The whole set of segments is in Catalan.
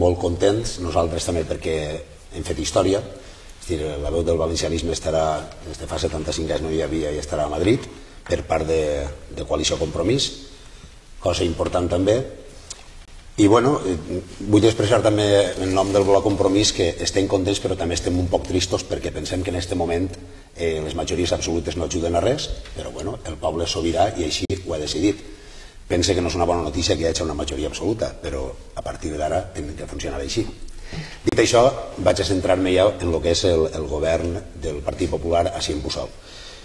molt contents, nosaltres també perquè hem fet història. És dir, la veu del valencianisme estarà, des de fa 75 anys no hi havia i estarà a Madrid per part de Coalició Compromís, cosa important també. I bueno, vull expressar també en nom del Bloc Compromís que estem contents però també estem un poc tristos perquè pensem que en aquest moment les majories absolutes no ajuden a res, però bueno, el poble és sobirà i així ho ha decidit. Pense que no és una bona notícia que hi hagi una majoria absoluta, però a partir d'ara hem de funcionar així. Dit això, vaig a centrar-me ja en el que és el govern del Partit Popular així en Puçol.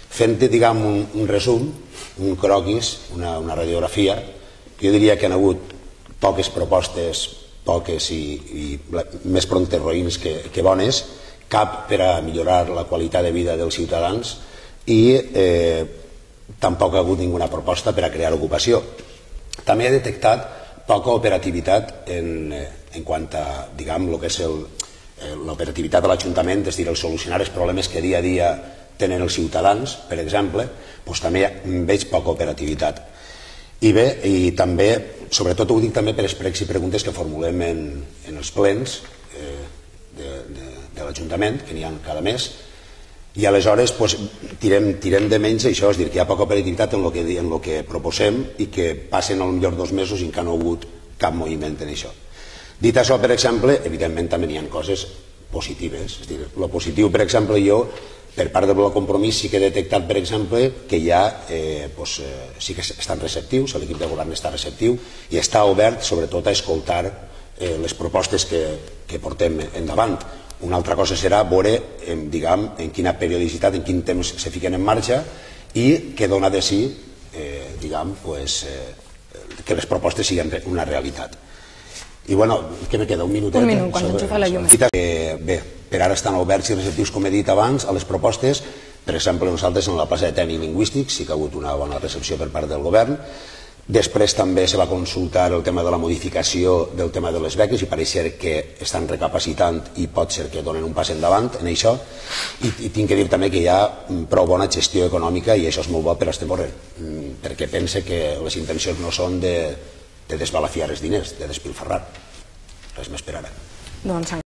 Fent, diguem, un resum, un croquis, una radiografia, jo diria que han hagut poques propostes, poques i més prontes roïns que bones, cap per a millorar la qualitat de vida dels ciutadans i tampoc ha hagut ninguna proposta per a crear ocupació. També he detectat poca operativitat en quant a, diguem, el que és l'operativitat de l'Ajuntament, és a dir, el solucionar els problemes que dia a dia tenen els ciutadans, per exemple, doncs també veig poca operativitat. I bé, i també, sobretot ho dic també per les pregs i preguntes que formulem en els plens de l'Ajuntament, que n'hi ha cada mes, i aleshores tirem de menys això, és dir, que hi ha poca operativitat en el que proposem i que passen potser 2 mesos i encara no ha hagut cap moviment en això. Dit això, per exemple, evidentment també n'hi ha coses positives. És dir, el positiu, per exemple, jo, per part del Bloc Compromís, sí que he detectat, per exemple, que ja sí que estan receptius, l'equip de govern està receptiu i està obert, sobretot, a escoltar les propostes que portem endavant. Una altra cosa serà veure, diguem, en quina periodicitat, en quin temps se fiquen en marxa i què dona de si, diguem, que les propostes siguin una realitat. I bueno, què me queda? Un minutet? Un minut, quan s'enxufa la llum. Bé, per ara estan oberts i receptius, com he dit abans, a les propostes. Per exemple, nosaltres en la plaça de tècnic lingüístic sí que ha hagut una bona recepció per part del govern. Després també se va consultar el tema de la modificació del tema de les beques i pareix ser que estan recapacitant i pot ser que donen un pas endavant en això. I tinc que dir també que hi ha prou bona gestió econòmica i això és molt bo per Estemorre, perquè pense que les intencions no són de desbalafiar els diners, de despilfarrar. Res més per ara.